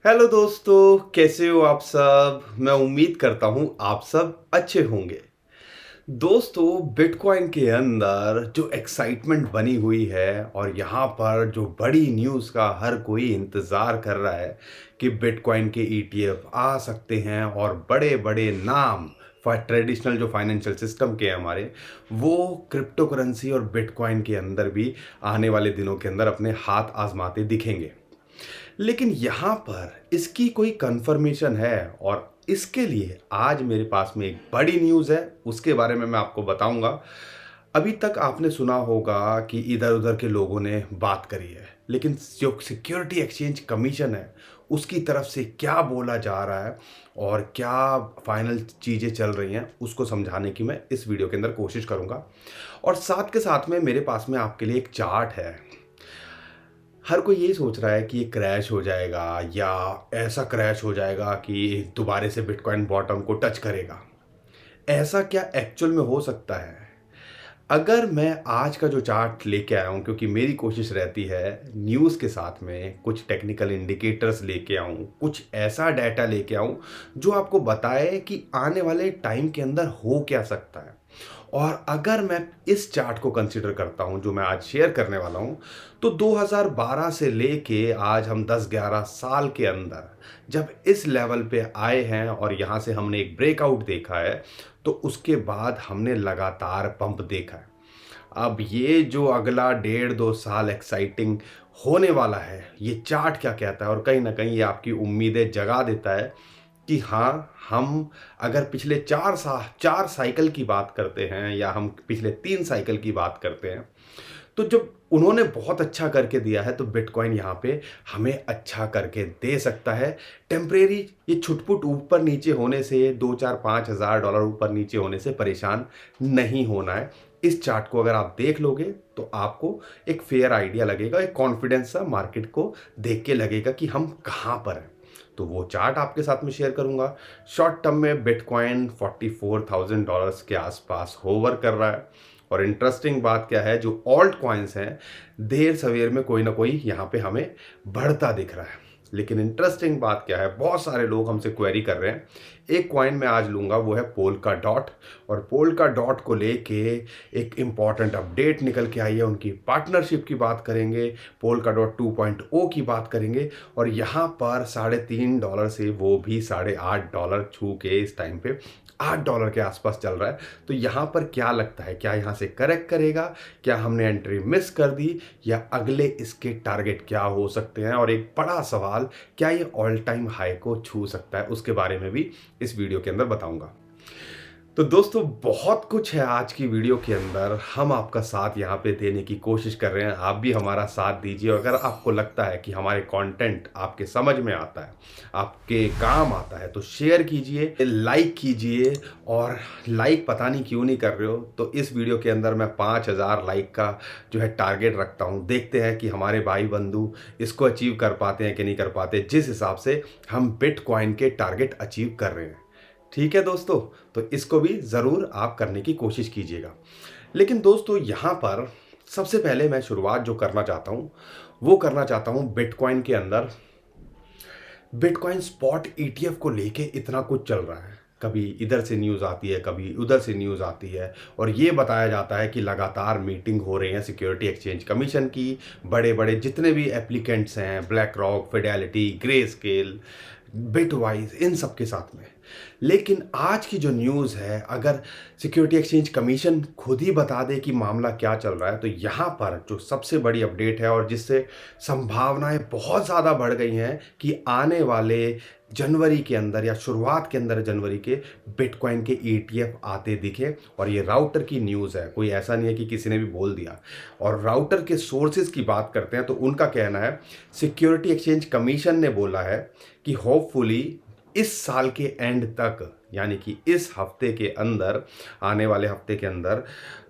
Hello दोस्तों, कैसे हो आप सब। मैं उम्मीद करता हूँ आप सब अच्छे होंगे। दोस्तों, बिटकॉइन के अंदर जो एक्साइटमेंट बनी हुई है और यहाँ पर जो बड़ी न्यूज़ का हर कोई इंतज़ार कर रहा है कि बिटकॉइन के ईटीएफ आ सकते हैं और बड़े बड़े नाम ट्रेडिशनल जो फाइनेंशियल सिस्टम के हैं हमारे, वो क्रिप्टो करेंसी और बिटकॉइन के अंदर भी आने वाले दिनों के अंदर अपने हाथ आजमाते दिखेंगे। लेकिन यहाँ पर इसकी कोई कंफर्मेशन है और इसके लिए आज मेरे पास में एक बड़ी न्यूज़ है, उसके बारे में मैं आपको बताऊंगा। अभी तक आपने सुना होगा कि इधर-उधर के लोगों ने बात करी है, लेकिन जो सिक्योरिटी एक्सचेंज कमीशन है, उसकी तरफ से क्या बोला जा रहा है और क्या फाइनल चीज़ें चल रही हैं, उसको समझाने की मैं इस वीडियो के अंदर कोशिश करूँगा। और साथ के साथ में मेरे पास में आपके लिए एक चार्ट है। हर कोई यही सोच रहा है कि ये क्रैश हो जाएगा या ऐसा क्रैश हो जाएगा कि दोबारा से बिटकॉइन बॉटम को टच करेगा। ऐसा क्या एक्चुअल में हो सकता है? अगर मैं आज का जो चार्ट लेके आया हूँ, क्योंकि मेरी कोशिश रहती है न्यूज़ के साथ में कुछ टेक्निकल इंडिकेटर्स लेके आऊँ, कुछ ऐसा डाटा लेके आऊँ जो आपको बताए कि आने वाले टाइम के अंदर हो क्या सकता है। और अगर मैं इस चार्ट को कंसीडर करता हूँ जो मैं आज शेयर करने वाला हूँ, तो 2012 से लेके आज हम 10-11 साल के अंदर जब इस लेवल पे आए हैं और यहाँ से हमने एक ब्रेकआउट देखा है, तो उसके बाद हमने लगातार पंप देखा है। अब ये जो अगला 1.5-2 साल एक्साइटिंग होने वाला है, ये चार्ट क्या कहता है और कहीं न कहीं ये आपकी उम्मीदें जगा देता है कि हाँ, हम अगर पिछले 4 साइकिल की बात करते हैं या हम पिछले 3 साइकिल की बात करते हैं, तो जब उन्होंने बहुत अच्छा करके दिया है, तो बिटकॉइन यहाँ पे हमें अच्छा करके दे सकता है। टेम्परेरी ये छुट-पुट ऊपर-नीचे होने से 2-4-5 हज़ार डॉलर ऊपर-नीचे होने से परेशान नहीं होना है। इस चार्ट को अगर आप देख लोगे, तो आपको एक फेयर आइडिया लगेगा, एक कॉन्फिडेंस सा मार्केट को देख के लगेगा कि हम कहाँ पर हैं। तो वो चार्ट आपके साथ में शेयर करूँगा। शॉर्ट टर्म में बिटकॉइन $44,000 के आसपास होवर कर रहा है। और इंटरेस्टिंग बात क्या है, जो ऑल्ट कॉइन्स हैं, देर सवेर में कोई ना कोई यहाँ पे हमें बढ़ता दिख रहा है। लेकिन इंटरेस्टिंग बात क्या है, बहुत सारे लोग हमसे क्वेरी कर रहे हैं। एक कॉइन मैं आज लूँगा, वो है पोल्का डॉट। और पोल्का डॉट को लेके एक इम्पॉर्टेंट अपडेट निकल के आई है, उनकी पार्टनरशिप की बात करेंगे, पोल्का डॉट 2.0 की बात करेंगे। और यहाँ पर $3.5 से वो भी $8.5 छू के इस टाइम पे $8 के आसपास चल रहा है। तो यहाँ पर क्या लगता है, क्या यहाँ से करेक्ट करेगा, क्या हमने एंट्री मिस कर दी, या अगले इसके टारगेट क्या हो सकते हैं? और एक बड़ा सवाल, क्या ये ऑल टाइम हाई को छू सकता है, उसके बारे में भी इस वीडियो के अंदर बताऊंगा। तो दोस्तों, बहुत कुछ है आज की वीडियो के अंदर। हम आपका साथ यहाँ पे देने की कोशिश कर रहे हैं, आप भी हमारा साथ दीजिए। अगर आपको लगता है कि हमारे कंटेंट आपके समझ में आता है, आपके काम आता है, तो शेयर कीजिए, लाइक कीजिए। और लाइक पता नहीं क्यों नहीं कर रहे हो, तो इस वीडियो के अंदर मैं 5,000 लाइक का जो है टारगेट रखता हूँ। देखते हैं कि हमारे भाई बंधु इसको अचीव कर पाते हैं कि नहीं कर पाते, जिस हिसाब से हम बिटकॉइन के टारगेट अचीव कर रहे हैं। ठीक है दोस्तों, तो इसको भी ज़रूर आप करने की कोशिश कीजिएगा। लेकिन दोस्तों, यहाँ पर सबसे पहले मैं शुरुआत जो करना चाहता हूँ, वो करना चाहता हूँ बिटकॉइन के अंदर। बिटकॉइन स्पॉट ईटीएफ को लेके इतना कुछ चल रहा है, कभी इधर से न्यूज़ आती है, कभी उधर से न्यूज़ आती है, और ये बताया जाता है कि लगातार मीटिंग हो रही है सिक्योरिटी एक्सचेंज कमीशन की। बड़े बड़े जितने भी एप्लीकेंट्स हैं, BlackRock, Fidelity, Grayscale, Bitwise, इन सब के साथ में। लेकिन आज की जो न्यूज़ है, अगर सिक्योरिटी एक्सचेंज कमीशन खुद ही बता दे कि मामला क्या चल रहा है, तो यहाँ पर जो सबसे बड़ी अपडेट है और जिससे संभावनाएं बहुत ज़्यादा बढ़ गई हैं कि आने वाले जनवरी के अंदर या शुरुआत के अंदर जनवरी के बिटकॉइन के ईटीएफ आते दिखे। और ये राउटर की न्यूज़ है, कोई ऐसा नहीं है कि किसी ने भी बोल दिया। और राउटर के सोर्सेज की बात करते हैं, तो उनका कहना है सिक्योरिटी एक्सचेंज कमीशन ने बोला है कि होपफुली इस साल के एंड तक, यानी कि इस हफ्ते के अंदर, आने वाले हफ्ते के अंदर,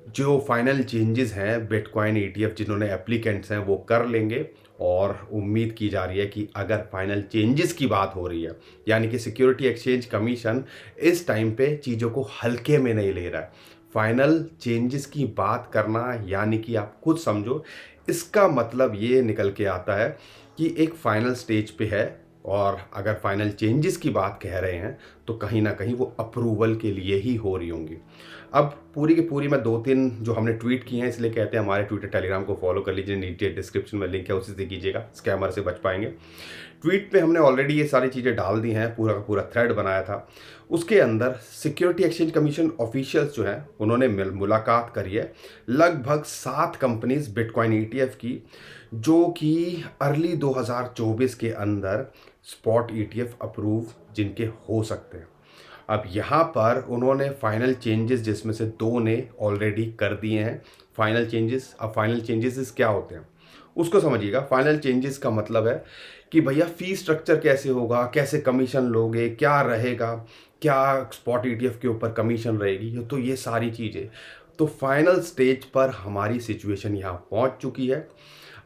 जो फाइनल चेंजेस हैं बिटकॉइन ईटीएफ जिन्होंने एप्लीकेंट्स हैं वो कर लेंगे। और उम्मीद की जा रही है कि अगर फाइनल चेंजेस की बात हो रही है, यानी कि सिक्योरिटी एक्सचेंज कमीशन इस टाइम पे चीज़ों को हल्के में नहीं ले रहा है। फाइनल चेंजेस की बात करना, यानी कि आप खुद समझो, इसका मतलब ये निकल के आता है कि एक फाइनल स्टेज पे है और अगर फाइनल चेंजेस की बात कह रहे हैं तो कहीं ना कहीं वो अप्रूवल के लिए ही हो रही होंगी। अब पूरी की पूरी मैं 2-3 जो हमने ट्वीट किए हैं, इसलिए कहते हैं हमारे ट्विटर टेलीग्राम को फॉलो कर लीजिए, नीचे डिस्क्रिप्शन में लिंक है, उसी से कीजिएगा, स्कैमर से बच पाएंगे। ट्वीट पे हमने ऑलरेडी ये सारी चीज़ें डाल दी हैं, पूरा का पूरा थ्रेड बनाया था। उसके अंदर सिक्योरिटी एक्सचेंज कमीशन ऑफिशियल्स जो हैं उन्होंने मुलाकात करी है लगभग 7 कंपनीज बिटकॉइन ईटीएफ की, जो कि अर्ली 2024 के अंदर स्पॉट ईटीएफ अप्रूव जिनके हो सकते हैं। अब यहाँ पर उन्होंने फाइनल चेंजेस जिसमें से 2 ने ऑलरेडी कर दिए हैं। फाइनल चेंजेस, अब फाइनल चेंजेस क्या होते हैं उसको समझिएगा। फाइनल चेंजेस का मतलब है कि भैया फी स्ट्रक्चर कैसे होगा, कैसे कमीशन लोगे, क्या रहेगा, क्या स्पॉट ईटीएफ के ऊपर कमीशन रहेगी, तो ये सारी चीज़ें। तो फाइनल स्टेज पर हमारी सिचुएशन यहाँ पहुँच चुकी है।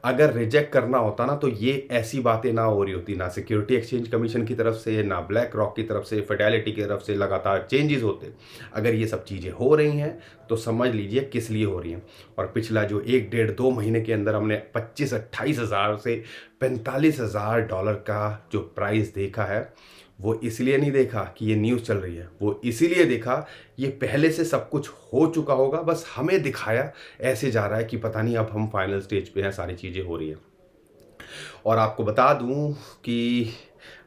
अगर रिजेक्ट करना होता ना तो ये ऐसी बातें ना हो रही होती, ना सिक्योरिटी एक्सचेंज कमीशन की तरफ से, ना ब्लैक रॉक की तरफ से, फिडेलिटी की तरफ से लगातार चेंजेस होते। अगर ये सब चीज़ें हो रही हैं तो समझ लीजिए किस लिए हो रही हैं। और पिछला जो 1-1.5-2 महीने के अंदर हमने 25-28 हज़ार से 45 हज़ार डॉलर का जो प्राइस देखा है, वो इसलिए नहीं देखा कि ये न्यूज़ चल रही है, वो इसीलिए देखा ये पहले से सब कुछ हो चुका होगा, बस हमें दिखाया ऐसे जा रहा है कि पता नहीं अब हम फाइनल स्टेज पे हैं, सारी चीज़ें हो रही हैं। और आपको बता दूं कि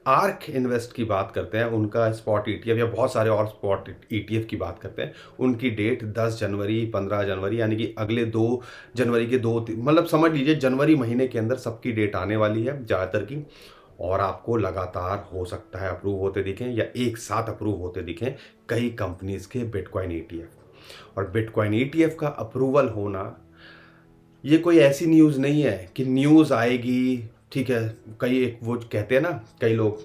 आर्क इन्वेस्ट की बात करते हैं, उनका स्पॉट ईटीएफ या बहुत सारे और स्पॉट ईटीएफ की बात करते हैं, उनकी डेट 10 जनवरी 15 जनवरी यानी कि अगले 2 जनवरी के 2 मतलब समझ लीजिए जनवरी महीने के अंदर सबकी डेट आने वाली है ज़्यादातर की। और आपको लगातार हो सकता है अप्रूव होते दिखें या एक साथ अप्रूव होते दिखें कई कंपनीज के बिटकॉइन ईटीएफ। और बिटकॉइन ईटीएफ का अप्रूवल होना ये कोई ऐसी न्यूज़ नहीं है कि न्यूज़ आएगी, ठीक है। कई एक वो कहते हैं ना कई लोग,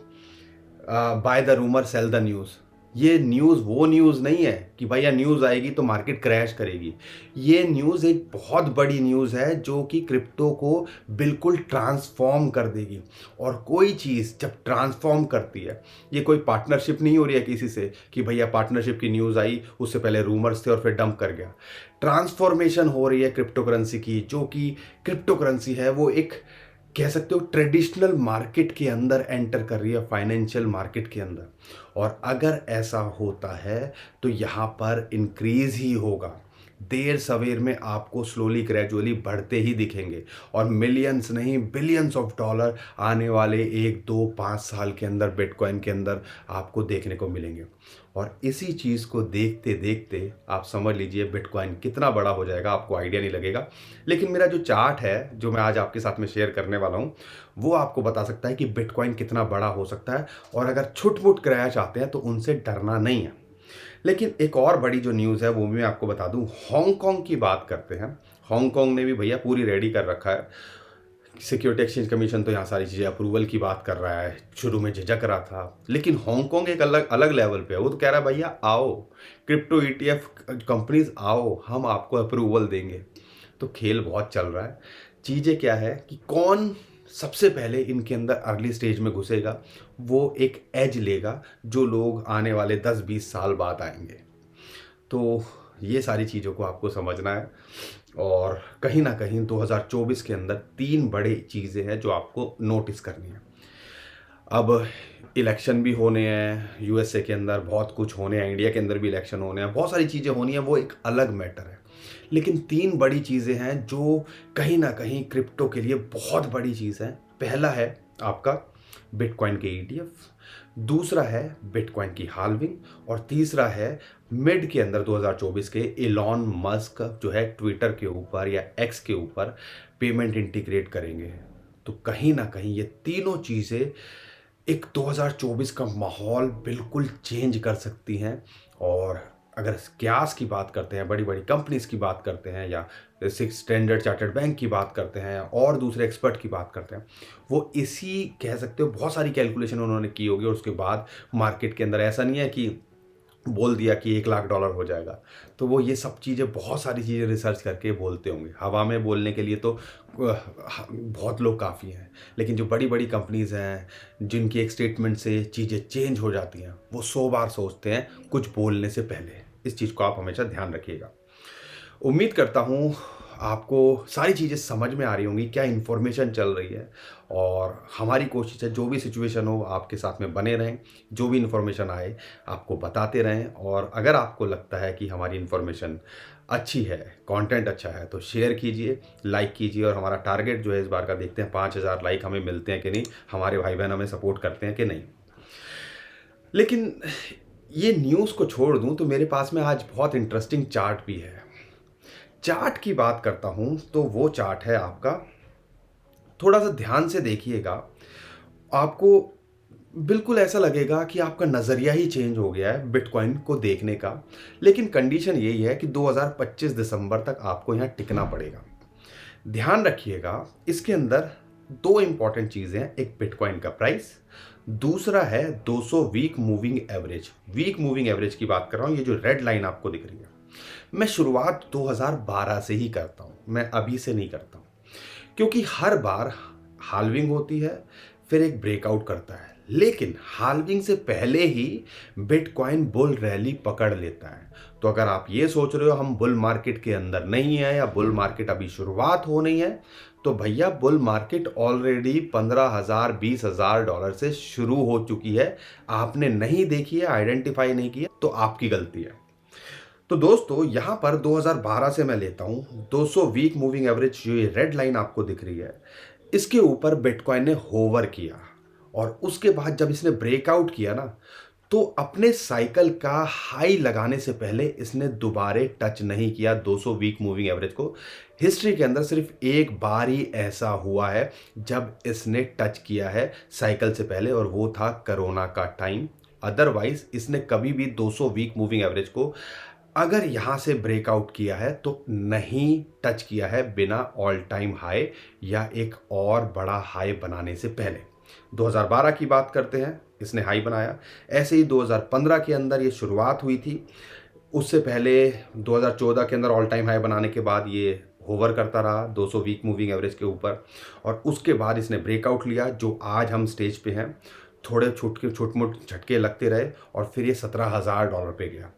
by the rumour cell the news. ये न्यूज़ वो न्यूज़ नहीं है कि भैया न्यूज़ आएगी तो मार्केट क्रैश करेगी। ये न्यूज़ एक बहुत बड़ी न्यूज़ है जो कि क्रिप्टो को बिल्कुल ट्रांसफॉर्म कर देगी। और कोई चीज़ जब ट्रांसफॉर्म करती है, ये कोई पार्टनरशिप नहीं हो रही है किसी से कि भैया पार्टनरशिप की न्यूज़ आई, उससे पहले रूमर्स थे और फिर डंप कर गया। ट्रांसफॉर्मेशन हो रही है क्रिप्टो करेंसी की, जो कि क्रिप्टो करेंसी है वो एक कह सकते हो ट्रेडिशनल मार्केट के अंदर एंटर कर रही है, फाइनेंशियल मार्केट के अंदर। और अगर ऐसा होता है तो यहाँ पर इंक्रीज ही होगा, देर सवेर में आपको स्लोली ग्रेजुअली बढ़ते ही दिखेंगे। और मिलियंस नहीं बिलियंस ऑफ डॉलर आने वाले 1-2-5 साल के अंदर बिटकॉइन के अंदर आपको देखने को मिलेंगे। और इसी चीज़ को देखते देखते आप समझ लीजिए बिटकॉइन कितना बड़ा हो जाएगा, आपको आइडिया नहीं लगेगा। लेकिन मेरा जो चार्ट है जो मैं आज आपके साथ में शेयर करने वाला हूँ, वो आपको बता सकता है कि बिटकॉइन कितना बड़ा हो सकता है। और अगर छुट-मुट क्रैश आते हैं तो उनसे डरना नहीं है। लेकिन एक और बड़ी जो न्यूज़ है वो भी मैं आपको बता दूं, हांगकांग की बात करते हैं। हांगकांग ने भी भैया पूरी रेडी कर रखा है। सिक्योरिटी एक्सचेंज कमीशन तो यहाँ सारी चीज़ें अप्रूवल की बात कर रहा है, शुरू में झिझक रहा था, लेकिन हांगकांग एक अलग अलग लेवल पे है। वो तो कह रहा है भैया आओ क्रिप्टो ईटीएफ कंपनीज आओ, हम आपको अप्रूवल देंगे। तो खेल बहुत चल रहा है। चीज़ें क्या है कि कौन सबसे पहले इनके अंदर अर्ली स्टेज में घुसेगा, वो एक एज लेगा जो लोग आने वाले 10-20 साल बाद आएंगे। तो ये सारी चीज़ों को आपको समझना है। और कहीं ना कहीं 2024 के अंदर 3 बड़े चीज़ें हैं जो आपको नोटिस करनी है। अब इलेक्शन भी होने हैं यूएसए के अंदर, बहुत कुछ होने हैं, इंडिया के अंदर भी इलेक्शन होने हैं, बहुत सारी चीज़ें होनी है, वो एक अलग मैटर है। लेकिन 3 बड़ी चीज़ें हैं जो कहीं ना कहीं क्रिप्टो के लिए बहुत बड़ी चीज़ है। पहला है आपका बिटकॉइन के ईटीएफ, दूसरा है बिटकॉइन की हाल्विंग, और तीसरा है मिड के अंदर 2024 के एलॉन मस्क जो है ट्विटर के ऊपर या एक्स के ऊपर पेमेंट इंटीग्रेट करेंगे। तो कहीं ना कहीं ये तीनों चीज़ें एक 2024 का माहौल बिल्कुल चेंज कर सकती हैं। और अगर क्यास की बात करते हैं, बड़ी बड़ी कंपनीज की बात करते हैं, या स्टैंडर्ड चार्टर्ड बैंक की बात करते हैं और दूसरे एक्सपर्ट की बात करते हैं, वो इसी कह सकते हो बहुत सारी कैलकुलेशन उन्होंने की होगी। और उसके बाद मार्केट के अंदर ऐसा नहीं है कि बोल दिया कि $1 लाख हो जाएगा। तो वो ये सब चीज़ें बहुत सारी चीज़ें रिसर्च करके बोलते होंगे। हवा में बोलने के लिए तो बहुत लोग काफ़ी हैं, लेकिन जो बड़ी बड़ी कंपनीज़ हैं जिनकी एक स्टेटमेंट से चीज़ें चेंज हो जाती हैं, वो 100 बार सोचते हैं कुछ बोलने से पहले। इस चीज़ को आप हमेशा ध्यान रखिएगा। उम्मीद करता हूँ आपको सारी चीज़ें समझ में आ रही होंगी, क्या इन्फॉर्मेशन चल रही है। और हमारी कोशिश है जो भी सिचुएशन हो आपके साथ में बने रहें, जो भी इन्फॉर्मेशन आए आपको बताते रहें। और अगर आपको लगता है कि हमारी इन्फॉर्मेशन अच्छी है, कंटेंट अच्छा है, तो शेयर कीजिए, लाइक कीजिए। और हमारा टारगेट जो है इस बार का देखते हैं 5000 लाइक हमें मिलते हैं कि नहीं, हमारे भाई बहन हमें सपोर्ट करते हैं कि नहीं। लेकिन ये न्यूज़ को छोड़ दूं तो मेरे पास में आज बहुत इंटरेस्टिंग चार्ट भी है। चार्ट की बात करता हूं तो वो चार्ट है आपका, थोड़ा सा ध्यान से देखिएगा, आपको बिल्कुल ऐसा लगेगा कि आपका नज़रिया ही चेंज हो गया है बिटकॉइन को देखने का। लेकिन कंडीशन यही है कि 2025 दिसंबर तक आपको यहाँ टिकना पड़ेगा। ध्यान रखिएगा, इसके अंदर दो इंपॉर्टेंट चीज़ें हैं, एक बिटकॉइन का प्राइस, दूसरा है 200 week moving average. Week moving average की बात कर रहा हूँ, ये जो रेड लाइन आपको दिख रही है। मैं शुरुआत 2012 से ही करता हूँ, मैं अभी से नहीं करता हूँ, क्योंकि हर बार हाल्विंग होती है, फिर एक ब्रेकआउट करता है। लेकिन हाल्विंग से पहले ही बिटकॉइन बुल रैली पकड़ लेता है। तो अगर आप ये सोच रहे हो हम बुल मार्केट के अंदर नहीं है या बुल मार्केट अभी शुरुआत हो नहीं है, तो भैया बुल मार्केट ऑलरेडी 15,000 20,000 डॉलर से शुरू हो चुकी है। आपने नहीं देखी है, आइडेंटिफाई नहीं किया, तो आपकी गलती है। तो दोस्तों यहां पर 2012 से मैं लेता हूं 200 वीक मूविंग एवरेज, जो ये रेड लाइन आपको दिख रही है, इसके ऊपर बिटकॉइन ने होवर किया। और उसके बाद जब इसने ब्रेकआउट किया ना, तो अपने साइकिल का हाई लगाने से पहले इसने दोबारे टच नहीं किया 200 वीक मूविंग एवरेज को। हिस्ट्री के अंदर सिर्फ एक बार ही ऐसा हुआ है जब इसने टच किया है साइकिल से पहले, और वो था कोरोना का टाइम। अदरवाइज इसने कभी भी 200 वीक मूविंग एवरेज को अगर यहां से ब्रेकआउट किया है तो नहीं टच किया है बिना ऑल टाइम हाई या एक और बड़ा हाई बनाने से पहले। 2012 की बात करते हैं, इसने हाई बनाया। ऐसे ही 2015 के अंदर ये शुरुआत हुई थी। उससे पहले 2014 के अंदर ऑल टाइम हाई बनाने के बाद ये होवर करता रहा 200 वीक मूविंग एवरेज के ऊपर। और उसके बाद इसने ब्रेकआउट लिया, जो आज हम स्टेज पे हैं। थोड़े छोट मोट झटके लगते रहे और फिर ये 17,000 डॉलर पे गया।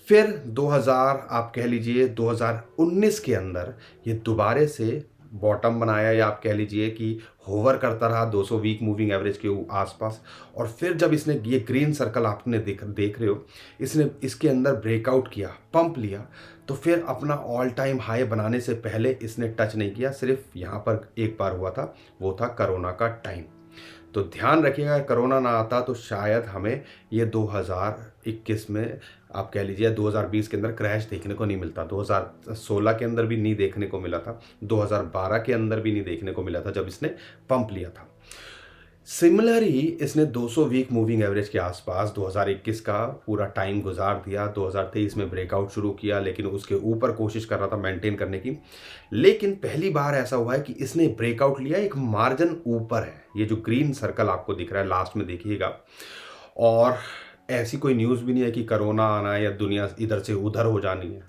फिर 2000 आप कह लीजिए 2019 के अंदर ये दोबारे से बॉटम बनाया, या आप कह लीजिए कि होवर करता रहा 200 वीक मूविंग एवरेज के आसपास। और फिर जब इसने ये ग्रीन सर्कल आपने देख रहे हो, इसने इसके अंदर ब्रेकआउट किया, पंप लिया, तो फिर अपना ऑल टाइम हाई बनाने से पहले इसने टच नहीं किया। सिर्फ यहाँ पर एक बार हुआ था, वो था कोरोना का टाइम। तो ध्यान रखिएगा, कोरोना ना आता तो शायद हमें ये 2021 में आप कह लीजिए 2020 के अंदर क्रैश देखने को नहीं मिलता। 2016 के अंदर भी नहीं देखने को मिला था, 2012 के अंदर भी नहीं देखने को मिला था जब इसने पंप लिया था। सिमिलर ही इसने 200 वीक मूविंग एवरेज के आसपास 2021 का पूरा टाइम गुजार दिया। 2023 में ब्रेकआउट शुरू किया, लेकिन उसके ऊपर कोशिश कर रहा था मेंटेन करने की। लेकिन पहली बार ऐसा हुआ है कि इसने ब्रेकआउट लिया, एक मार्जिन ऊपर है। ये जो ग्रीन सर्कल आपको दिख रहा है लास्ट में देखिएगा। और ऐसी कोई न्यूज़ भी नहीं है कि कोरोना आना है या दुनिया इधर से उधर हो जानी है।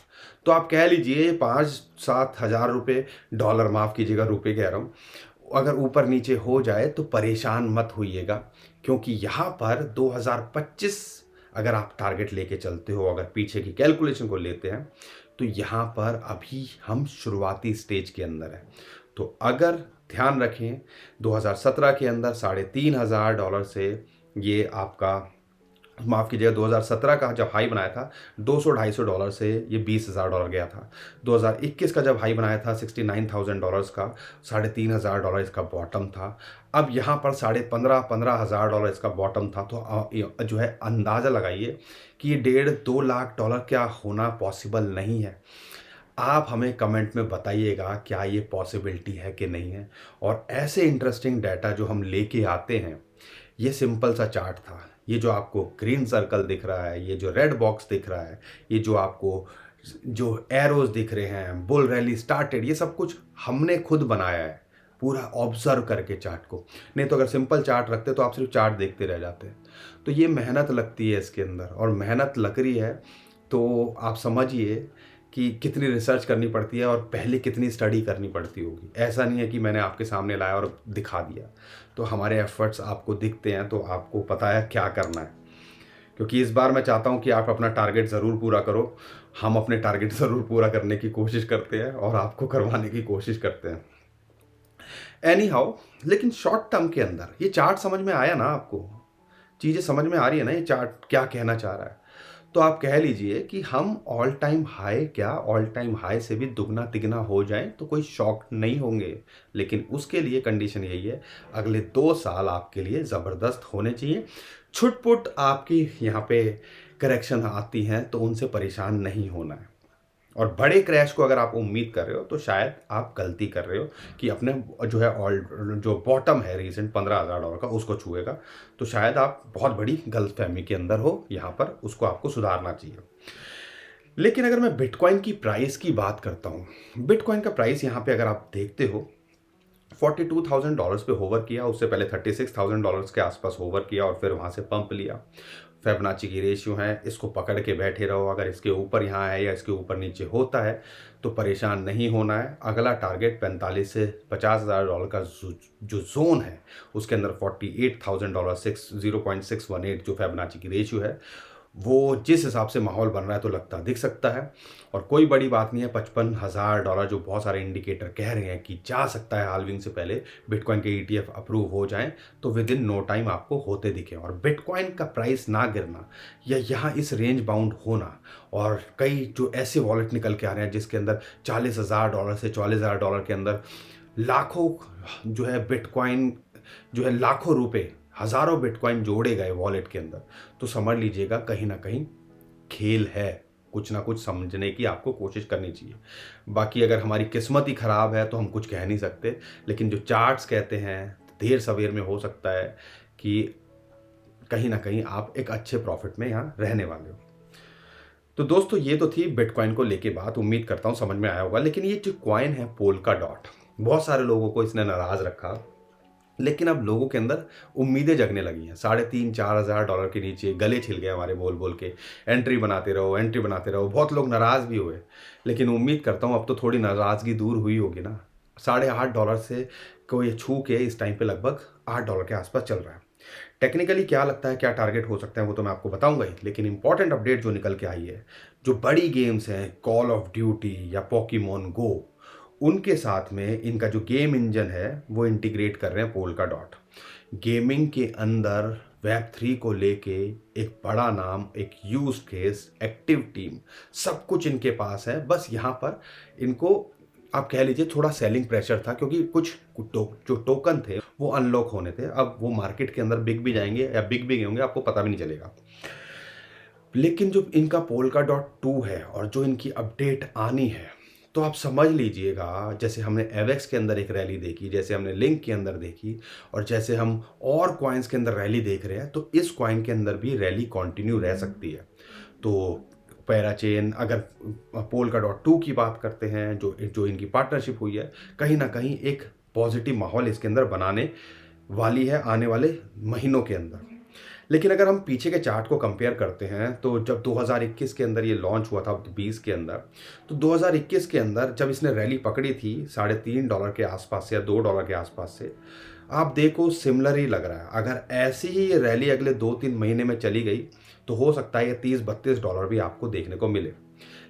तो आप कह लीजिए 5-7 हज़ार रुपये, डॉलर माफ़ कीजिएगा, रुपये कह रहा हूँ, अगर ऊपर नीचे हो जाए तो परेशान मत होइएगा। क्योंकि यहाँ पर 2025 अगर आप टारगेट लेके चलते हो, अगर पीछे की कैलकुलेशन को लेते हैं, तो यहाँ पर अभी हम शुरुआती स्टेज के अंदर हैं। तो अगर ध्यान रखें, 2017 के अंदर $3,500 से ये आपका, माफ़ कीजिएगा, 2017 का जब हाई बनाया था $200-250 से ये $20,000 गया था। 2021 का जब हाई बनाया था $69,000 का, $3,500 इसका बॉटम था। अब यहाँ पर $15,500 इसका बॉटम था। तो जो है अंदाज़ा लगाइए कि ये 1.5-2 लाख डॉलर क्या होना पॉसिबल नहीं है। आप हमें कमेंट में बताइएगा क्या ये पॉसिबिलिटी है कि नहीं है। और ऐसे इंटरेस्टिंग डाटा जो हम लेके आते हैं, ये सिंपल सा चार्ट था। ये जो आपको ग्रीन सर्कल दिख रहा है, ये जो रेड बॉक्स दिख रहा है, ये जो आपको जो एरोज दिख रहे हैं, बुल रैली स्टार्टेड, ये सब कुछ हमने खुद बनाया है, पूरा ऑब्जर्व करके चार्ट को। नहीं तो अगर सिंपल चार्ट रखते तो आप सिर्फ चार्ट देखते रह जाते। तो ये मेहनत लगती है इसके अंदर, और मेहनत लग रही है तो आप समझिए कि कितनी रिसर्च करनी पड़ती है और पहले कितनी स्टडी करनी पड़ती होगी। ऐसा नहीं है कि मैंने आपके सामने लाया और दिखा दिया। तो हमारे एफर्ट्स आपको दिखते हैं तो आपको पता है क्या करना है। क्योंकि इस बार मैं चाहता हूँ कि आप अपना टारगेट ज़रूर पूरा करो। हम अपने टारगेट ज़रूर पूरा करने की कोशिश करते हैं और आपको करवाने की कोशिश करते हैं। एनी हाउ, लेकिन शॉर्ट टर्म के अंदर ये चार्ट समझ में आया ना आपको? चीज़ें समझ में आ रही है ना, ये चार्ट क्या कहना चाह रहा है? तो आप कह लीजिए कि हम ऑल टाइम हाई, क्या ऑल टाइम हाई से भी दुगना तिगना हो जाएं तो कोई शॉक नहीं होंगे। लेकिन उसके लिए कंडीशन यही है, अगले 2 साल आपके लिए ज़बरदस्त होने चाहिए। छुटपुट आपकी यहाँ पे करेक्शन आती हैं तो उनसे परेशान नहीं होना है। और बड़े क्रैश को अगर आप उम्मीद कर रहे हो तो शायद आप गलती कर रहे हो कि अपने जो है ऑल जो बॉटम है रीसेंट $15,000 का उसको छुएगा। तो शायद आप बहुत बड़ी गलतफहमी के अंदर हो, यहाँ पर उसको आपको सुधारना चाहिए। लेकिन अगर मैं बिटकॉइन की प्राइस की बात करता हूँ, बिटकॉइन का प्राइस यहाँ पे अगर आप देखते हो $42,000 पे होवर किया, उससे पहले $36,000 के आसपास होवर किया और फिर वहाँ से पंप लिया। फिबोनाची की रेशियो है, इसको पकड़ के बैठे रहो। अगर इसके ऊपर यहाँ है या इसके ऊपर नीचे होता है तो परेशान नहीं होना है। अगला टारगेट 45 से $50,000 का जो जोन है उसके अंदर $48,000 0.618 जो फिबोनाची की रेशियो है, वो जिस हिसाब से माहौल बन रहा है तो लगता दिख सकता है। और कोई बड़ी बात नहीं है, $55,000 जो बहुत सारे इंडिकेटर कह रहे हैं कि जा सकता है हाल्विंग से पहले बिटकॉइन के ETF अप्रूव हो जाएं तो विद इन नो टाइम आपको होते दिखे। और बिटकॉइन का प्राइस ना गिरना या यहाँ इस रेंज बाउंड होना, और कई जो ऐसे वॉलेट निकल के आ रहे हैं जिसके अंदर $40,000 से $44,000 के अंदर लाखों जो है बिटकॉइन जो है लाखों रुपए, हजारों बिटकॉइन जोड़े गए वॉलेट के अंदर, तो समझ लीजिएगा कहीं ना कहीं खेल है। कुछ ना कुछ समझने की आपको कोशिश करनी चाहिए। बाकी अगर हमारी किस्मत ही खराब है तो हम कुछ कह नहीं सकते, लेकिन जो चार्ट्स कहते हैं देर सवेर में हो सकता है कि कहीं ना कहीं आप एक अच्छे प्रॉफिट में यहाँ रहने वाले हो। तो दोस्तों ये तो थी बिटकॉइन को लेके बात, उम्मीद करता हूँ समझ में आया होगा। लेकिन ये जो कॉइन है पोल्का डॉट, बहुत सारे लोगों को इसने नाराज रखा, लेकिन अब लोगों के अंदर उम्मीदें जगने लगी हैं। $3,500-4,000 के नीचे गले छिल गए हमारे बोल बोल के, एंट्री बनाते रहो एंट्री बनाते रहो। बहुत लोग नाराज़ भी हुए, लेकिन उम्मीद करता हूँ अब तो थोड़ी नाराज़गी दूर हुई होगी ना। $8.5 से को ये छू के इस टाइम पे लगभग $8 के आसपास चल रहा है। टेक्निकली क्या लगता है, क्या टारगेट हो सकता है, वो तो मैं आपको बताऊंगा ही। लेकिन इंपॉर्टेंट अपडेट जो निकल के आई है, जो बड़ी गेम्स हैं कॉल ऑफ ड्यूटी या पोकेमॉन गो, उनके साथ में इनका जो गेम इंजन है वो इंटीग्रेट कर रहे हैं पोल्का डॉट। गेमिंग के अंदर Web3 को लेके एक बड़ा नाम, एक यूज केस, एक्टिव टीम, सब कुछ इनके पास है। बस यहाँ पर इनको आप कह लीजिए थोड़ा सेलिंग प्रेशर था, क्योंकि कुछ जो टोकन थे वो अनलॉक होने थे। अब वो मार्केट के अंदर बिक भी जाएंगे या बिक भी गए होंगे, आपको पता भी नहीं चलेगा। लेकिन जो इनका पोल्का डॉट 2 है और जो इनकी अपडेट आनी है, तो आप समझ लीजिएगा जैसे हमने एवेक्स के अंदर एक रैली देखी, जैसे हमने लिंक के अंदर देखी, और जैसे हम और कॉइन्स के अंदर रैली देख रहे हैं, तो इस कॉइन के अंदर भी रैली कंटिन्यू रह सकती है। तो पैराचेन, अगर पोल्का डॉट 2 की बात करते हैं, जो जो इनकी पार्टनरशिप हुई है, कहीं ना कहीं एक पॉजिटिव माहौल इसके अंदर बनाने वाली है आने वाले महीनों के अंदर। लेकिन अगर हम पीछे के चार्ट को कंपेयर करते हैं, तो जब 2021 के अंदर ये लॉन्च हुआ था 20 के अंदर, तो 2021 के अंदर जब इसने रैली पकड़ी थी $3.5 के आसपास से या $2 के आसपास से, आप देखो सिमिलर ही लग रहा है। अगर ऐसी ही ये रैली अगले 2-3 महीने में चली गई तो हो सकता है ये $30-32 भी आपको देखने को मिले।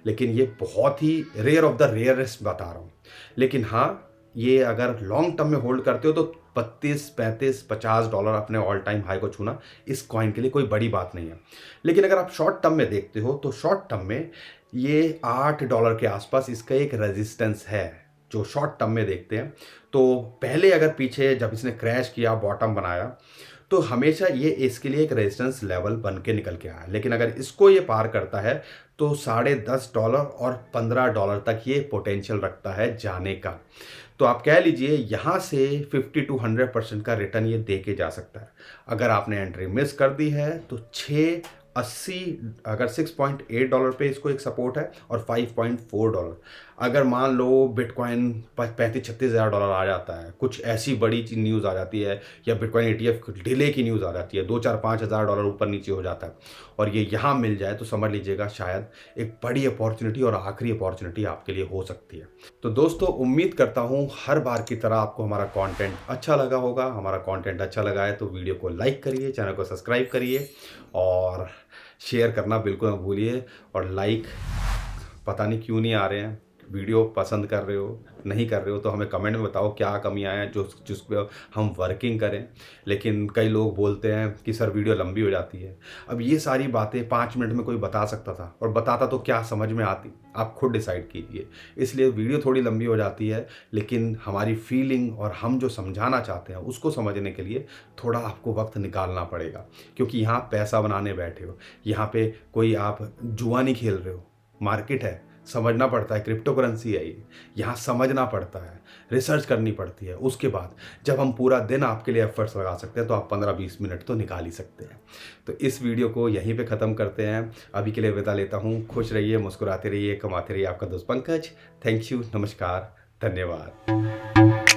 लेकिन ये बहुत ही रेयर ऑफ द रेयरेस्ट बता रहा हूँ। लेकिन हाँ, ये अगर लॉन्ग टर्म में होल्ड करते हो तो 32, 35, $50 अपने ऑल टाइम हाई को छूना इस कॉइन के लिए कोई बड़ी बात नहीं है। लेकिन अगर आप शॉर्ट टर्म में देखते हो तो शॉर्ट टर्म में ये $8 के आसपास इसका एक रेजिस्टेंस है, जो शॉर्ट टर्म में देखते हैं। तो पहले अगर पीछे जब इसने क्रैश किया, बॉटम बनाया, तो हमेशा ये इसके लिए एक रेजिस्टेंस लेवल बन के निकल के आया। लेकिन अगर इसको ये पार करता है तो $10.5 और $15 तक ये पोटेंशियल रखता है जाने का। तो आप कह लीजिए यहाँ से 50 to 100% का रिटर्न ये दे के जा सकता है। अगर आपने एंट्री मिस कर दी है तो 6.80, अगर $6.8 पे इसको एक सपोर्ट है, और $5.4 अगर मान लो बिटकॉइन 35-36 हज़ार डॉलर आ जाता है, कुछ ऐसी बड़ी न्यूज़ आ जाती है, या बिटकॉइन ETF डिले की न्यूज़ आ जाती है, 2-4-5 हज़ार डॉलर ऊपर नीचे हो जाता है और ये यहाँ मिल जाए, तो समझ लीजिएगा शायद एक बड़ी अपॉर्चुनिटी और आखिरी अपॉर्चुनिटी आपके लिए हो सकती है। तो दोस्तों, उम्मीद करता हूँ हर बार की तरह आपको हमारा कंटेंट अच्छा लगा होगा। हमारा कंटेंट अच्छा लगा है तो वीडियो को लाइक करिए, चैनल को सब्सक्राइब करिए और शेयर करना बिल्कुल मत भूलिए। और लाइक पता नहीं क्यों नहीं आ रहे हैं, वीडियो पसंद कर रहे हो नहीं कर रहे हो तो हमें कमेंट में बताओ क्या कमियां हैं जिस पे हम वर्किंग करें। लेकिन कई लोग बोलते हैं कि सर वीडियो लंबी हो जाती है। अब ये सारी बातें 5 मिनट में कोई बता सकता था, और बताता तो क्या समझ में आती, आप खुद डिसाइड कीजिए। इसलिए वीडियो थोड़ी लंबी हो जाती है, लेकिन हमारी फीलिंग और हम जो समझाना चाहते हैं उसको समझने के लिए थोड़ा आपको वक्त निकालना पड़ेगा। क्योंकि यहाँ पैसा बनाने बैठे हो, यहाँ पे कोई आप जुआ नहीं खेल रहे हो, मार्केट है, समझना पड़ता है, क्रिप्टो करेंसी है ये, यहाँ समझना पड़ता है, रिसर्च करनी पड़ती है। उसके बाद जब हम पूरा दिन आपके लिए एफर्ट्स लगा सकते हैं तो आप 15-20 मिनट तो निकाल ही सकते हैं। तो इस वीडियो को यहीं पे ख़त्म करते हैं। अभी के लिए विदा लेता हूँ। खुश रहिए, मुस्कुराते रहिए, कमाते रहिए। आपका दोस्त पंकज। थैंक यू, नमस्कार, धन्यवाद।